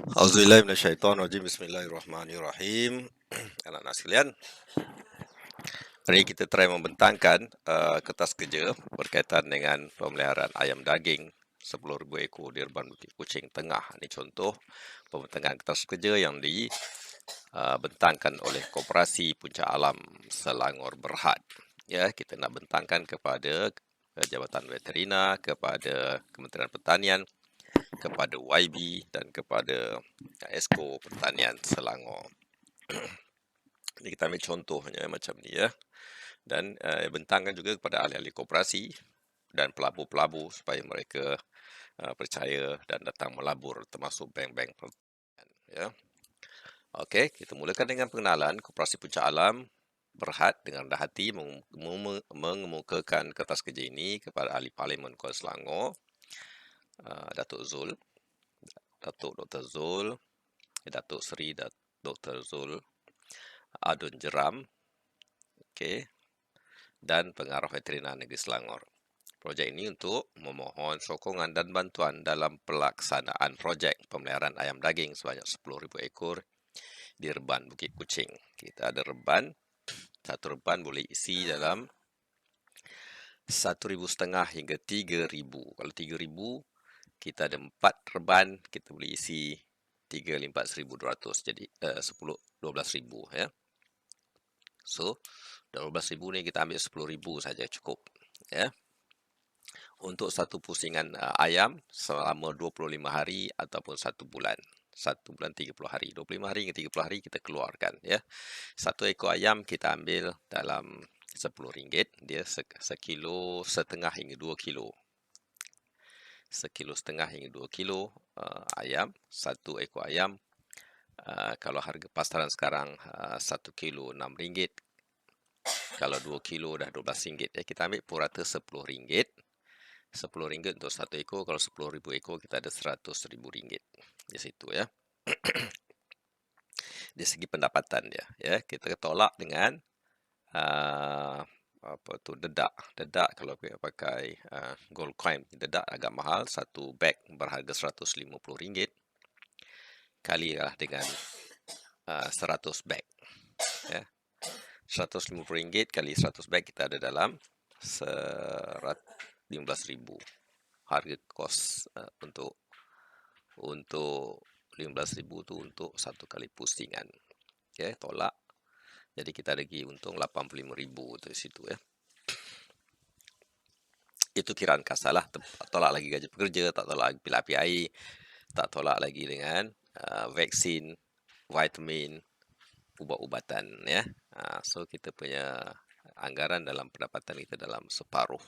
Auzubillahi minasyaitonirrajim. Bismillahirrahmanirrahim. Anak-anak sekalian, mari kita try membentangkan kertas kerja berkaitan dengan pemeliharaan ayam daging 10,000 ekor di Reban Bukit Kucing Tengah. Ini contoh pembentangan kertas kerja yang dibentangkan oleh Koperasi Puncak Alam Selangor Berhad. Ya, kita nak bentangkan kepada Jabatan Veterina, kepada Kementerian Pertanian, kepada YB dan kepada Esko Pertanian Selangor. Ini kita ambil contohnya macam ni ya. Dan bentangkan juga kepada ahli-ahli koperasi dan pelabur-pelabur supaya mereka percaya dan datang melabur, termasuk bank-bank pertanian ya. Okey, kita mulakan dengan pengenalan Koperasi Puncak Alam Berhad dengan rendah hati mengemukakan kertas kerja ini kepada ahli Parlimen Kuala Selangor, Datuk Zul, Datuk Dr. Zul, Datuk Seri Dr. Zul Adun Jeram, okey, dan Pengarah Veterina Negeri Selangor. Projek ini untuk memohon sokongan dan bantuan dalam pelaksanaan projek pemeliharaan ayam daging sebanyak 10,000 ekor di Reban Bukit Kucing. Kita ada reban, satu reban boleh isi dalam 1,500 hingga 3,000. Kalau 3,000, kita ada 4 reban, kita boleh isi 3,4,200. Jadi 12,000 ya. So, 12,000 ni kita ambil 10,000 saja cukup ya. Untuk satu pusingan ayam selama 25 hari ataupun 1 bulan. 1 bulan 30 hari. 25 hari hingga 30 hari kita keluarkan ya. Satu ekor ayam kita ambil dalam RM10. Dia sekilo setengah hingga 2 kilo. Sekilo setengah hingga 2 kilo ayam. Satu ekor ayam. Kalau harga pasaran sekarang 1 kilo RM6. Kalau 2 kilo dah RM12 ya. Kita ambil purata RM10. RM10 untuk satu ekor. Kalau 10,000 ekor kita ada RM100,000 di situ ya. Di segi pendapatan dia ya, kita tolak dengan dedak kalau kita pakai gold coin. Dedak agak mahal, satu beg berharga RM150 kalilah dengan 100 beg ya. RM150 kali 100 beg kita ada dalam 15,000. Harga kos untuk 15,000 tu untuk satu kali pusingan. Okey, tolak. Jadi kita lagi untung 85,000 tu di situ ya. Itu kiraan kasar lah. Tolak lagi gaji pekerja, tak tolak lagi bil api air, tak tolak lagi dengan vaksin, vitamin, ubat-ubatan ya. So kita punya anggaran dalam pendapatan kita dalam separuh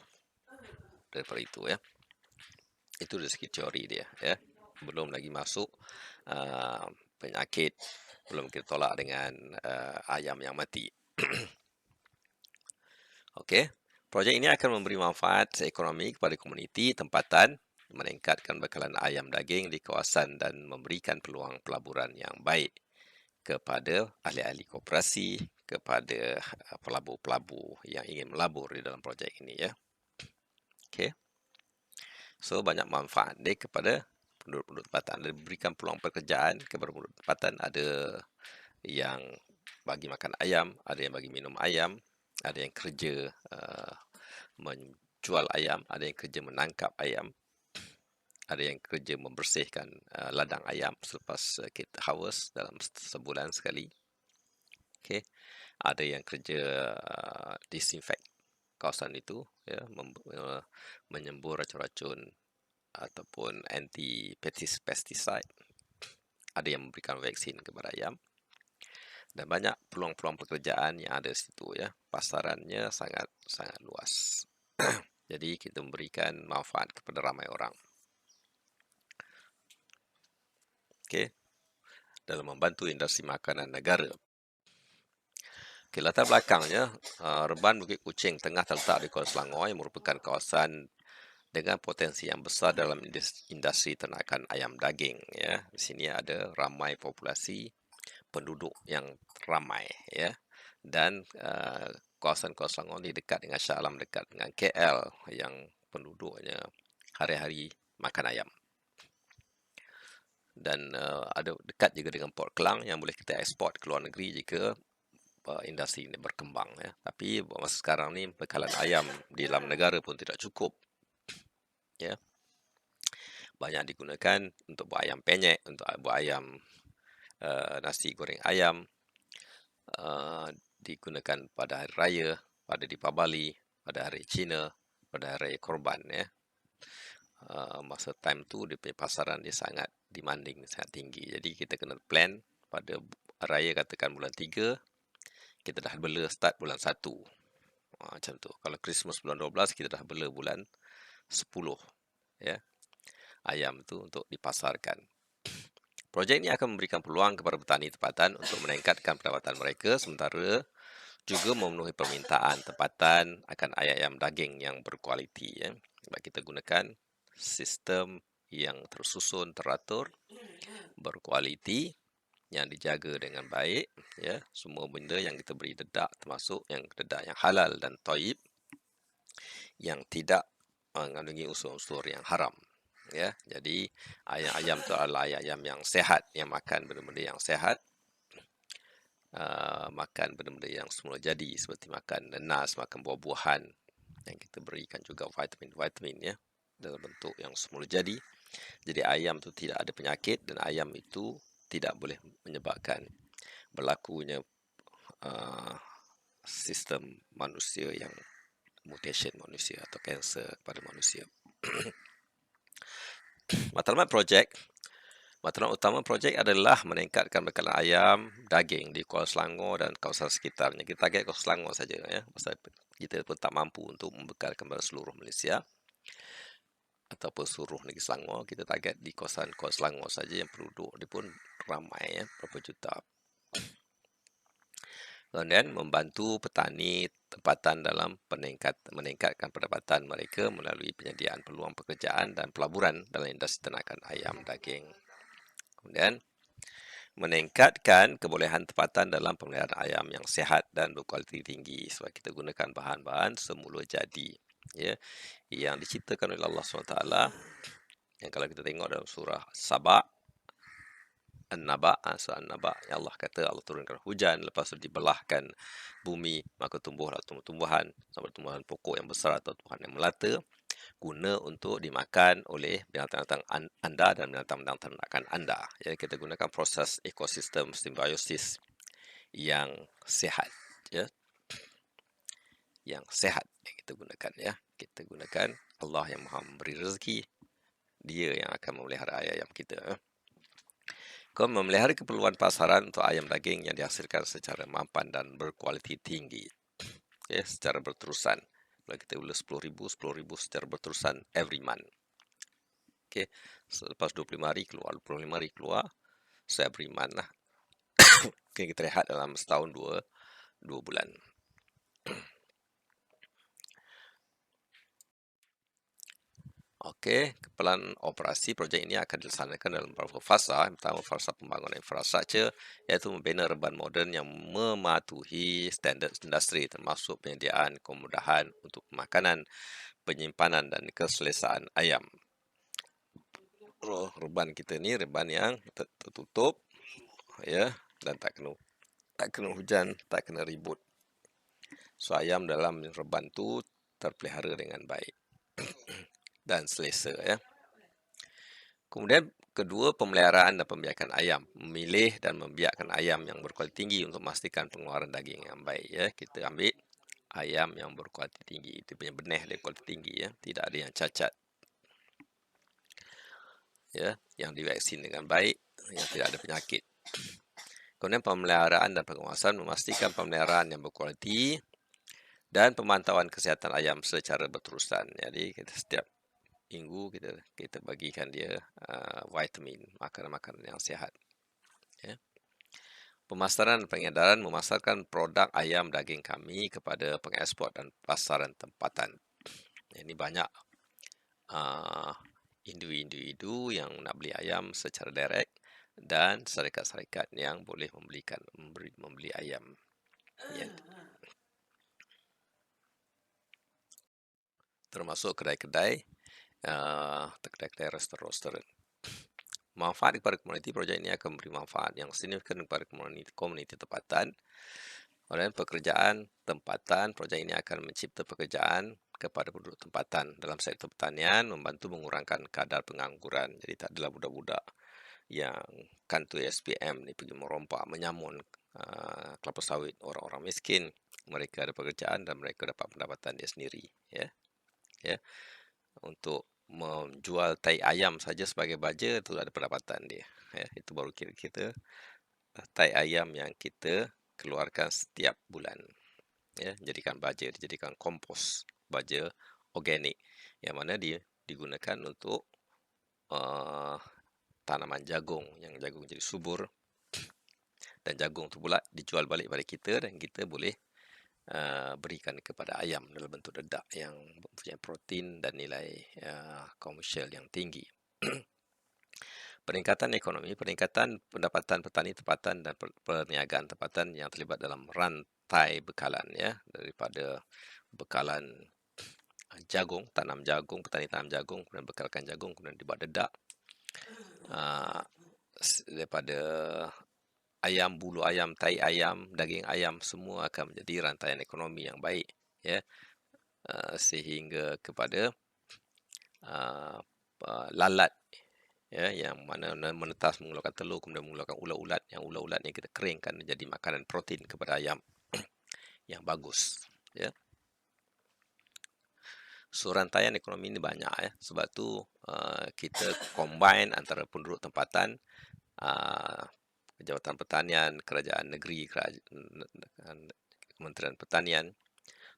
daripada itu ya. Itu dari segi teori dia ya. Belum lagi masuk penyakit, belum kita tolak dengan ayam yang mati. Okey, projek ini akan memberi manfaat ekonomi kepada komuniti tempatan, meningkatkan bekalan ayam daging di kawasan dan memberikan peluang pelaburan yang baik kepada ahli-ahli koperasi, kepada pelabur-pelabur yang ingin melabur di dalam projek ini ya. Okey. So banyak manfaat dia kepada penduduk-penduduk tempatan. Dia berikan peluang pekerjaan kepada penduduk tempatan. Ada yang bagi makan ayam, ada yang bagi minum ayam, ada yang kerja menjual ayam, ada yang kerja menangkap ayam, ada yang kerja membersihkan ladang ayam selepas kita harvest dalam sebulan sekali. Okey. Ada yang kerja disinfect kawasan itu ya, menyembur racun-racun ataupun anti pesticide. Ada yang memberikan vaksin kepada ayam. Dan banyak peluang-peluang pekerjaan yang ada di situ ya. Pasarannya sangat luas. Jadi kita memberikan manfaat kepada ramai orang. Okey. Dalam membantu industri makanan negara. Okay, latar belakangnya, Reban Bukit Kucing Tengah terletak di Kuala Selangor yang merupakan kawasan dengan potensi yang besar dalam industri ternakan ayam daging ya. Di sini ada ramai populasi penduduk yang ramai ya. Dan kawasan Kuala Selangor ni dekat dengan Shah Alam, dekat dengan KL yang penduduknya hari-hari makan ayam. dan ada dekat juga dengan Port Klang yang boleh kita ekspor ke luar negeri jika industri ini berkembang ya. Tapi masa sekarang ni bekalan ayam di dalam negara pun tidak cukup ya. Banyak digunakan untuk buat ayam penyet, untuk buat ayam nasi goreng ayam, digunakan pada hari raya, pada Deepavali, pada hari Cina, pada hari raya Korban ya. Masa time tu dia punya pasaran dia sangat demanding, sangat tinggi. Jadi kita kena plan pada raya katakan bulan 3, kita dah bela start bulan 1. Macam tu. Kalau Christmas bulan 12, kita dah bela bulan 10 ya. Ayam tu untuk dipasarkan. Projek ini akan memberikan peluang kepada petani tempatan untuk meningkatkan pendapatan mereka sementara juga memenuhi permintaan tempatan akan ayam daging yang berkualiti ya. Sebab kita gunakan sistem yang tersusun, teratur, berkualiti, yang dijaga dengan baik ya. Semua benda yang kita beri dedak termasuk yang dedak yang halal dan thayyib yang tidak mengandungi unsur-unsur yang haram ya. Jadi ayam-ayam tu adalah ayam yang sehat, yang makan benda-benda yang sehat, makan benda-benda yang semula jadi seperti makan nanas, makan buah-buahan yang kita berikan juga vitamin-vitamin ya dalam bentuk yang semula jadi. Jadi ayam tu tidak ada penyakit dan ayam itu tidak boleh menyebabkan berlakunya sistem manusia yang mutation manusia atau kanser pada manusia. Matlamat utama projek adalah meningkatkan bekalan ayam daging di Kuala Selangor dan kawasan sekitarnya. Kita target Kuala Selangor saja ya. Pasal kita pun tak mampu untuk membekalkan kepada seluruh Malaysia ataupun seluruh negeri Selangor. Kita target di kawasan Kuala Selangor saja yang penduduk dia pun ramai ya, berapa juta. Kemudian membantu petani tempatan dalam meningkatkan pendapatan mereka melalui penyediaan peluang pekerjaan dan pelaburan dalam industri ternakan ayam daging. Kemudian meningkatkan kebolehan tempatan dalam pemeliharaan ayam yang sihat dan berkualiti tinggi sebab kita gunakan bahan-bahan semula jadi ya yang diciptakan oleh Allah SWT yang kalau kita tengok dalam surah Sabah An-Naba, surah An-Naba yang Allah kata Allah turunkan hujan, lepas tu dibelahkan bumi, maka tumbuhlah tumbuh-tumbuhan, sama tumbuhan pokok yang besar atau tumbuhan yang melata, guna untuk dimakan oleh binatang-binatang anda dan binatang-binatang ternakan anda. Jadi kita gunakan proses ekosistem simbiosis yang sihat ya. Yang sihat yang kita gunakan ya. Kita gunakan Allah yang Maha memberi rezeki, dia yang akan memelihara ayam kita. Kau memelihara keperluan pasaran untuk ayam daging yang dihasilkan secara mampan dan berkualiti tinggi. Okay, secara berterusan. Kalau kita bela 10,000 secara berterusan every month. Okay, selepas 25 hari keluar, 25 hari keluar, so every month lah. Okay, kita rehat dalam setahun 2 bulan. Okey, keperluan operasi projek ini akan dilaksanakan dalam beberapa fasa. Yang pertama, fasa pembangunan infrastruktur, iaitu membina reban moden yang mematuhi standard industri termasuk penyediaan kemudahan untuk pemakanan, penyimpanan dan keselesaan ayam. Reban kita ni reban yang tertutup ya dan tak kena hujan, tak kena ribut. So ayam dalam reban tu terpelihara dengan baik dan selesa ya. Kemudian kedua, pemeliharaan dan pembiakan ayam. Memilih dan membiakkan ayam yang berkualiti tinggi untuk memastikan pengeluaran daging yang baik ya. Kita ambil ayam yang berkualiti tinggi, itu punya benih dia kualiti tinggi ya, tidak ada yang cacat. Ya, yang divaksin dengan baik, yang tidak ada penyakit. Kemudian pemeliharaan dan pengawasan, memastikan pemeliharaan yang berkualiti dan pemantauan kesihatan ayam secara berterusan. Jadi kita setiap minggu kita bagikan dia vitamin, makanan-makanan yang sihat. Ya. Pemasaran dan pengedaran, memasarkan produk ayam daging kami kepada pengeksport dan pasaran tempatan. Ini banyak individu yang nak beli ayam secara direct dan syarikat-syarikat yang boleh membeli ayam. Ya. Termasuk kedai-kedai, kedai-kedai restoran. manfaat kepada komuniti, projek ini akan memberi manfaat yang signifikan kepada komuniti tempatan. Kemudian pekerjaan tempatan, projek ini akan mencipta pekerjaan kepada penduduk tempatan dalam sektor pertanian, membantu mengurangkan kadar pengangguran. Jadi tak adalah budak-budak yang kantor SPM ni pergi merompak, menyamun kelapa sawit orang-orang miskin. Mereka ada pekerjaan dan mereka dapat pendapatan dia sendiri. Ya, ya. Untuk menjual tai ayam saja sebagai baja itu ada pendapatan dia. Ya, itu baru kira-kira tai ayam yang kita keluarkan setiap bulan. Ya, jadikan baja, dijadikan kompos baja organik yang mana dia digunakan untuk tanaman jagung, yang jagung jadi subur, dan jagung tu pula dijual balik pada kita dan kita boleh berikan kepada ayam dalam bentuk dedak yang mempunyai protein dan nilai komersial yang tinggi. Peningkatan ekonomi, peningkatan pendapatan petani tempatan dan perniagaan tempatan yang terlibat dalam rantai bekalan, ya, daripada bekalan jagung, petani tanam jagung, kemudian bekalkan jagung, kemudian dibuat dedak, daripada ayam, bulu ayam, tai ayam, daging ayam, semua akan menjadi rantaian ekonomi yang baik, ya, sehingga kepada lalat, ya, yang mana menetas mengeluarkan telur, kemudian mengeluarkan ulat-ulat, yang ulat-ulat ni kita keringkan menjadi makanan protein kepada ayam yang bagus, ya. So rantaian ekonomi ni banyak, ya. Sebab tu kita combine antara penduduk tempatan, Jabatan Pertanian, Kerajaan Negeri, Kementerian Pertanian,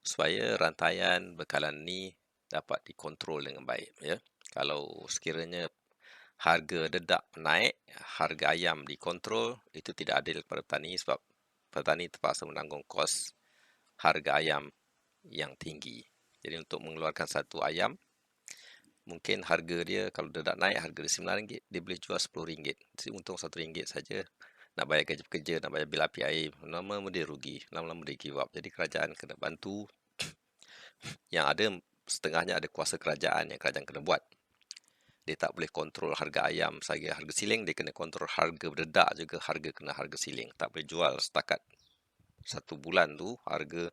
supaya rantaian bekalan ni dapat dikontrol dengan baik, ya. Kalau sekiranya harga dedak naik, harga ayam dikontrol, itu tidak adil kepada petani sebab petani terpaksa menanggung kos harga ayam yang tinggi. Jadi untuk mengeluarkan satu ayam, mungkin harga dia kalau dedak naik, harga dia RM9, dia boleh jual RM10. Jadi untung RM1 saja. Nak bayar gaji pekerja, nak bayar bil api air, lama-lama dia rugi, lama-lama dia give up. Jadi kerajaan kena bantu. Yang ada, setengahnya ada kuasa kerajaan yang kerajaan kena buat. Dia tak boleh kontrol harga ayam saja harga siling, dia kena kontrol harga dedak juga, kena harga siling. Tak boleh jual setakat satu bulan tu harga.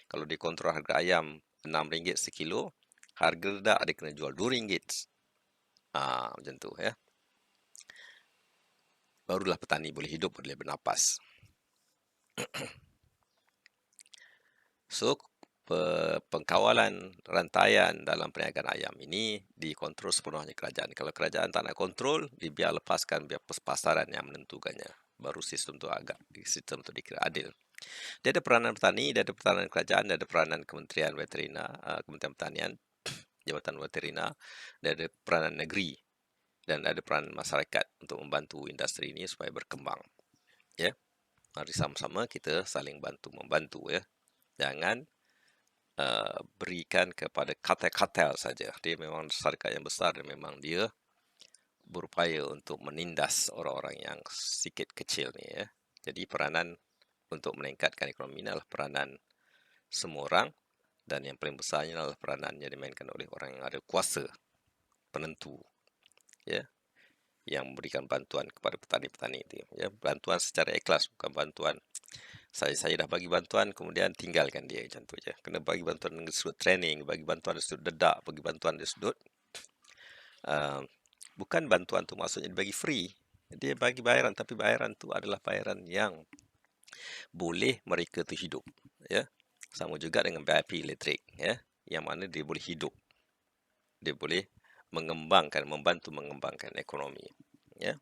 Kalau dia kontrol harga ayam RM6 sekilo, harga dedak dia kena jual RM2. Macam tu, ya. Barulah petani boleh hidup, boleh bernapas. So, pengkawalan rantaian dalam perniagaan ayam ini dikontrol sepenuhnya kerajaan. Kalau kerajaan tak nak kontrol, biar lepaskan, biar pasaran yang menentukannya. Baru sistem tu dikira adil. Dia ada peranan petani, dia ada peranan kerajaan, dia ada peranan Kementerian Veterina, Kementerian Pertanian, Jabatan Veterina, dia ada peranan negeri dan ada peranan masyarakat untuk membantu industri ini supaya berkembang. Ya, mari sama-sama kita saling bantu membantu, ya. Jangan berikan kepada kartel-kartel saja. Dia memang syarikat yang besar dan memang dia berupaya untuk menindas orang-orang yang sikit kecil ni, ya. Jadi peranan untuk meningkatkan ekonomi ini adalah peranan semua orang, dan yang paling besarnya adalah peranan yang dimainkan oleh orang yang ada kuasa penentu, ya, yang memberikan bantuan kepada petani-petani itu, ya. Bantuan secara ikhlas, bukan bantuan saya dah bagi bantuan kemudian tinggalkan dia, macam tu je. Kena bagi bantuan dari sudut training, bagi bantuan dari sudut dedak, bagi bantuan dari sudut bukan bantuan tu maksudnya dibagi free. Dia bagi bayaran, tapi bayaran tu adalah bayaran yang boleh mereka tu hidup, ya. Sama juga dengan bil api elektrik, ya, yang mana dia boleh hidup. Dia boleh membantu mengembangkan ekonomi, ya.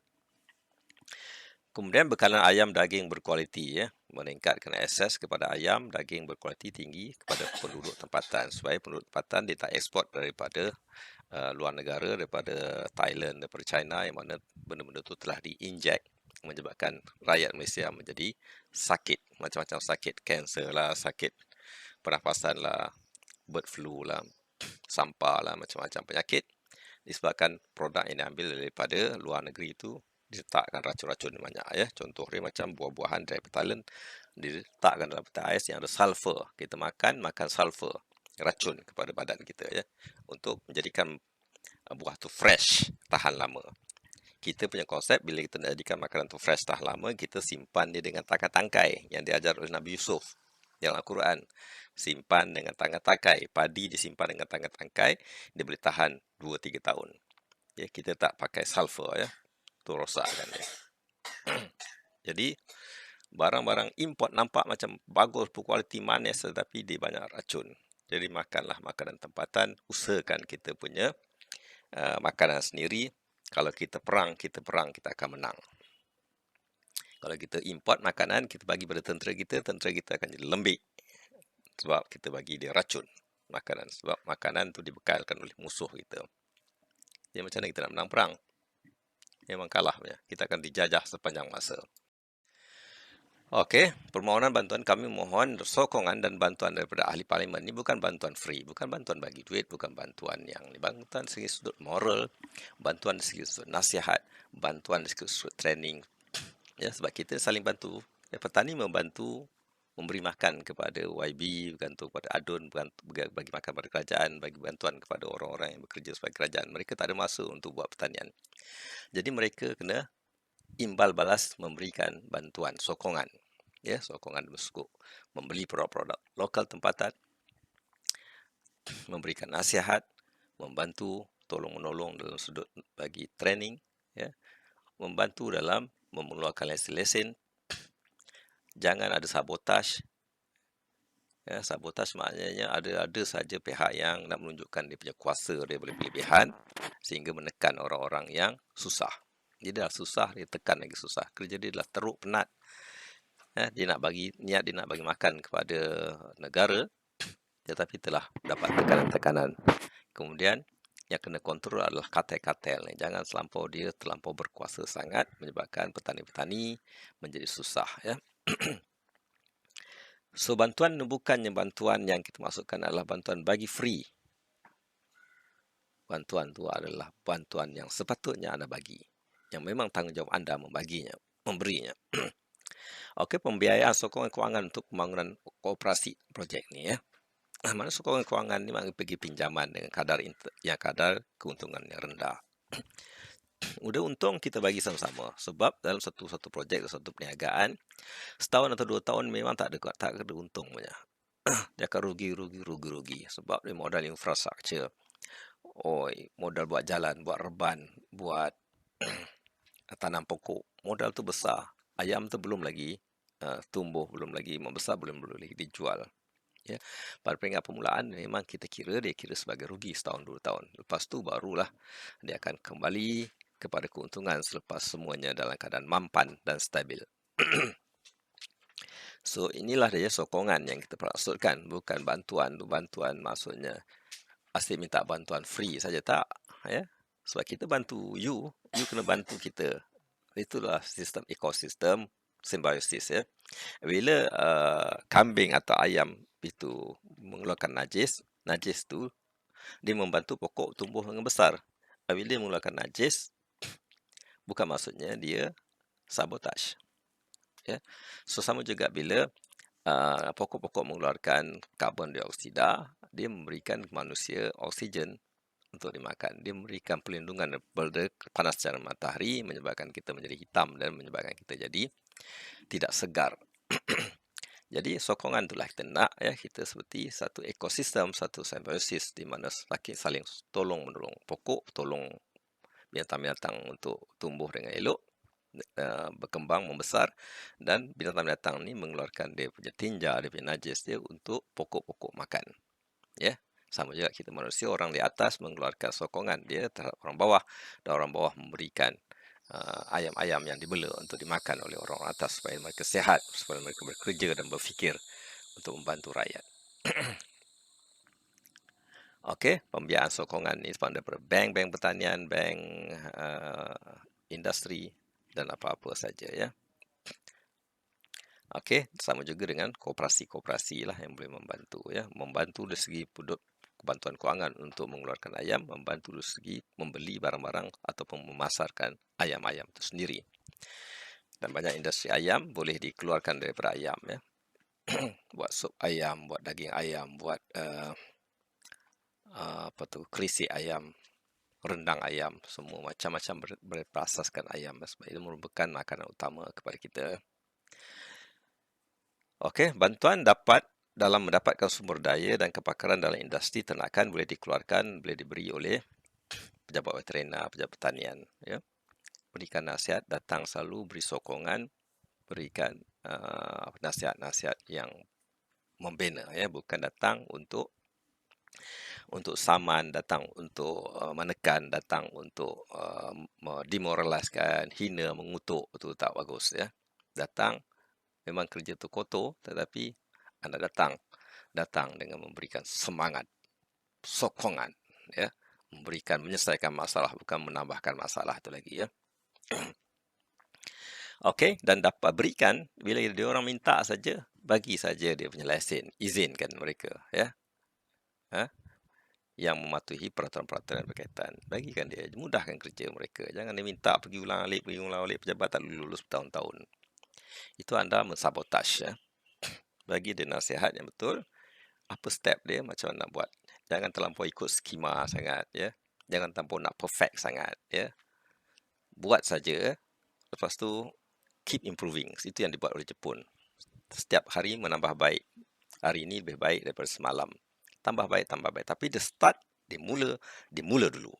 Kemudian bekalan ayam daging berkualiti, ya, meningkatkan akses kepada ayam daging berkualiti tinggi kepada penduduk tempatan, supaya penduduk tempatan dia tak ekspor daripada luar negara, daripada Thailand, daripada China, yang mana benda-benda itu telah diinjek, menyebabkan rakyat Malaysia menjadi sakit, macam-macam sakit, kanser lah, sakit pernafasan lah, bird flu lah, sampah lah, macam-macam penyakit disebabkan produk yang diambil daripada luar negeri itu diletakkan racun-racun banyak, ya. Contoh dia macam buah-buahan dari Thailand diletakkan dalam peti ais yang ada sulfur. Kita makan sulfur, racun kepada badan kita, ya, untuk menjadikan buah tu fresh, tahan lama. kita punya konsep bila kita nak jadikan makanan tu fresh tahan lama, kita simpan dia dengan tangkai-tangkai yang diajar oleh Nabi Yusuf dalam Al-Quran. Simpan dengan tangkai-tangkai. Padi disimpan dengan tangkai-tangkai, dia boleh tahan 2-3 tahun. Ya, kita tak pakai sulfur ya. Tu rosakkan dia. Jadi barang-barang import nampak macam bagus, kualiti manis, tetapi dia banyak racun. Jadi makanlah makanan tempatan, usahakan kita punya makanan sendiri. Kalau kita perang, kita akan menang. Kalau kita import makanan, kita bagi pada tentera kita akan jadi lembik. Sebab kita bagi dia racun makanan. Sebab makanan tu dibekalkan oleh musuh kita. Jadi macam mana kita nak menang perang? Memang kalah. Kita akan dijajah sepanjang masa. Okey, permohonan bantuan kami mohon sokongan dan bantuan daripada ahli parlimen. Ini bukan bantuan free, bukan bantuan bagi duit, bukan bantuan yang bantuan segi sudut moral, bantuan segi sudut nasihat, bantuan segi sudut training. Ya, sebab kita saling bantu. Ya, petani membantu memberi makan kepada YB, bantu kepada ADUN, bagi makan kepada kerajaan, bagi bantuan kepada orang-orang yang bekerja sebagai kerajaan. Mereka tak ada masa untuk buat pertanian. Jadi mereka kena imbal balas memberikan bantuan, sokongan. Ya, sokongan berskop membeli produk-produk lokal tempatan, memberikan nasihat, membantu tolong-menolong dalam sudut bagi training, ya, membantu dalam mengeluarkan lesen-lesen. Jangan ada sabotaj. Ya, sabotaj maknanya ada saja pihak yang nak menunjukkan dia punya kuasa, dia boleh berlebihan sehingga menekan orang-orang yang susah. Dia dah susah, dia tekan lagi susah. Kerja dia adalah teruk, penat. Dia nak bagi makan kepada negara, tetapi telah dapat tekanan-tekanan. Kemudian yang kena kontrol adalah kartel-kartel. Jangan terlampau berkuasa sangat menyebabkan petani-petani menjadi susah. Ya. So bantuan bukannya bantuan yang kita masukkan adalah bantuan bagi free. Bantuan tu adalah bantuan yang sepatutnya anda bagi. Yang memang tanggungjawab anda memberinya. Okey, pembiayaan sokongan kewangan untuk pembangunan koperasi projek ni ya. Mana sokongan kewangan ni maknanya pergi pinjaman dengan kadar keuntungan yang rendah. Udah untung kita bagi sama-sama sebab dalam satu projek, satu perniagaan, setahun atau 2 tahun memang tak ada untung punya. Dia akan rugi sebab dia modal infrastruktur. Modal buat jalan, buat reban, buat tanam pokok. Modal tu besar. Ayam tu belum lagi tumbuh, belum lagi membesar, belum lagi dijual. Ya, pada peringkat permulaan memang dia kira sebagai rugi setahun 2 tahun. Lepas tu barulah dia akan kembali kepada keuntungan selepas semuanya dalam keadaan mampan dan stabil. So inilah dia sokongan yang kita maksudkan, bukan bantuan. Bantuan maksudnya asyik minta bantuan free saja tak, ya. Sebab kita bantu you kena bantu kita. Itulah sistem ekosistem simbiosis ya. Bila kambing atau ayam itu mengeluarkan najis tu dia membantu pokok tumbuh dengan besar. Bila dia mengeluarkan najis, bukan maksudnya dia sabotaj. Ya. So sama juga bila pokok-pokok mengeluarkan karbon dioksida, dia memberikan manusia oksigen untuk dimakan. Dia memberikan perlindungan daripada panas sinar matahari, menyebabkan kita menjadi hitam dan menyebabkan kita jadi tidak segar. Jadi sokongan itulah kita nak ya, kita seperti satu ekosistem, satu simbiosis di mana saling tolong-menolong. Pokok tolong binatang-binatang untuk tumbuh dengan elok, berkembang, membesar, dan binatang-binatang ni mengeluarkan dia punya tinja, dia punya najis dia untuk pokok-pokok makan. Ya. Sama juga kita manusia, orang di atas mengeluarkan sokongan dia terhadap orang bawah, dan orang bawah memberikan ayam-ayam yang dibela untuk dimakan oleh orang atas supaya mereka sihat, supaya mereka bekerja dan berfikir untuk membantu rakyat. Okey, pembiayaan sokongan ini daripada bank pertanian, bank industri dan apa-apa saja ya. Okey, sama juga dengan koperasi-koperasi lah yang boleh membantu ya, membantu dari segi bantuan kewangan untuk mengeluarkan ayam, membantu dari segi membeli barang-barang ataupun memasarkan ayam-ayam itu sendiri. Dan banyak industri ayam boleh dikeluarkan daripada ayam ya. Buat sup ayam, buat daging ayam, buat kerisi ayam. rendang ayam, semua macam-macam berasaskan ayam sebab itu merupakan makanan utama kepada kita. Okey, bantuan dalam mendapatkan sumber daya dan kepakaran dalam industri ternakan boleh diberi oleh pejabat veteriner, pejabat pertanian, ya. Berikan nasihat, datang selalu beri sokongan, berikan nasihat-nasihat yang membina, ya, bukan datang untuk saman, datang untuk menekan, datang untuk demoraliskan, hina, mengutuk, itu tak bagus, ya. Datang memang kerja tu kotor, tetapi anda datang dengan memberikan semangat, sokongan, ya, menyelesaikan masalah, bukan menambahkan masalah itu lagi, ya. Okey, dan dapat berikan bila dia orang minta saja, bagi saja dia punya lesen, izinkan mereka, ya. Ha? Yang mematuhi peraturan-peraturan berkaitan. Bagikan dia, mudahkan kerja mereka. Jangan dia minta pergi ulang-alik, pejabat tak lulus bertahun-tahun. Itu anda mensabotaj, ya. Bagi dia nasihat yang betul, apa step dia, macam mana nak buat. Jangan terlampau ikut skema sangat, ya. Jangan terlampau nak perfect sangat, ya. Buat saja, lepas tu keep improving. Itu yang dibuat oleh Jepun. Setiap hari menambah baik. Hari ini lebih baik daripada semalam. Tambah baik. Tapi dimula dulu.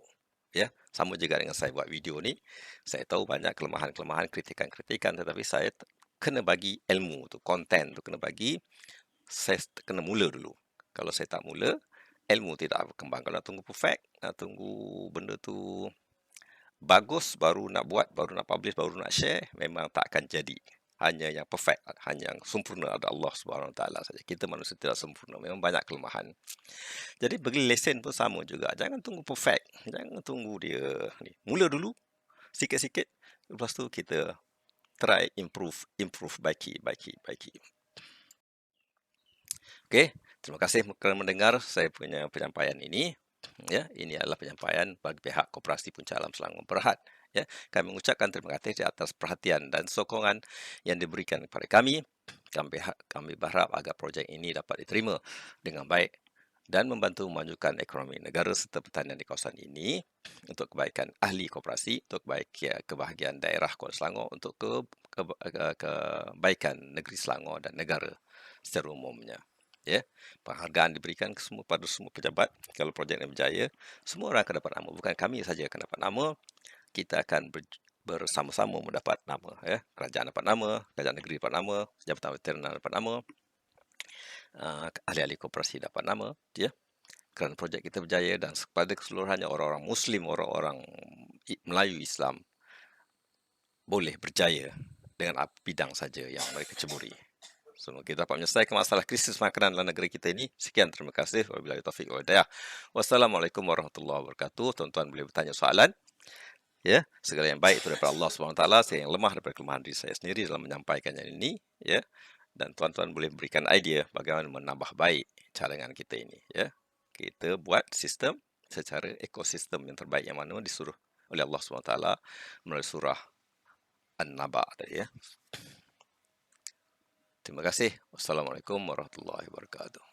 Ya, sama juga dengan saya buat video ni. Saya tahu banyak kelemahan-kelemahan, kritikan-kritikan, tetapi saya kena bagi ilmu tu, konten tu kena bagi. Saya kena mula dulu. Kalau saya tak mula, ilmu tidak berkembang. Kalau nak tunggu perfect, nak tunggu benda tu bagus, baru nak buat, baru nak publish, baru nak share, memang tak akan jadi. Hanya yang perfect, hanya yang sempurna ada Allah Subhanahu Wa Taala saja. Kita manusia tidak sempurna, memang banyak kelemahan. Jadi bagi lesen pun sama juga. Jangan tunggu perfect, jangan tunggu dia ni. Mula dulu sikit-sikit, lepas tu kita try improve, baiki. Okey, terima kasih kerana mendengar saya punya penyampaian ini. Ya, ini adalah penyampaian bagi pihak Koperasi Puncak Alam Selangor Berhad. Ya, kami mengucapkan terima kasih di atas perhatian dan sokongan yang diberikan kepada kami. Kami berharap agar projek ini dapat diterima dengan baik dan membantu memajukan ekonomi negara serta pertanian di kawasan ini untuk kebaikan ahli koperasi, untuk kebahagiaan daerah Kuala Selangor, untuk kebaikan negeri Selangor dan negara secara umumnya. Ya, penghargaan diberikan pada semua pejabat. Kalau projek ini berjaya, semua orang akan dapat nama. Bukan kami saja akan dapat nama. Kita akan bersama-sama mendapat nama. Ya, kerajaan dapat nama, kerajaan negeri dapat nama, jabatan veteriner dapat nama, ahli-ahli koperasi dapat nama. Ya, kerana projek kita berjaya dan kepada keseluruhannya orang-orang Muslim, orang-orang Melayu Islam boleh berjaya dengan bidang saja yang mereka ceburi. Semoga kita dapat menyelesaikan masalah krisis makanan dalam negeri kita ini. Sekian, terima kasih. Wabillahi taufiq wal hidayah. Wassalamualaikum warahmatullahi wabarakatuh. Tuan-tuan boleh bertanya soalan. Ya, segala yang baik itu daripada Allah SWT. Saya yang lemah daripada kelemahan diri saya sendiri dalam menyampaikannya ini. Ya, dan tuan-tuan boleh berikan idea bagaimana menambah baik cadangan kita ini. Ya, kita buat sistem secara ekosistem yang terbaik yang mana disuruh oleh Allah SWT melalui surah An-Naba tadi, ya. Terima kasih. Wassalamualaikum warahmatullahi wabarakatuh.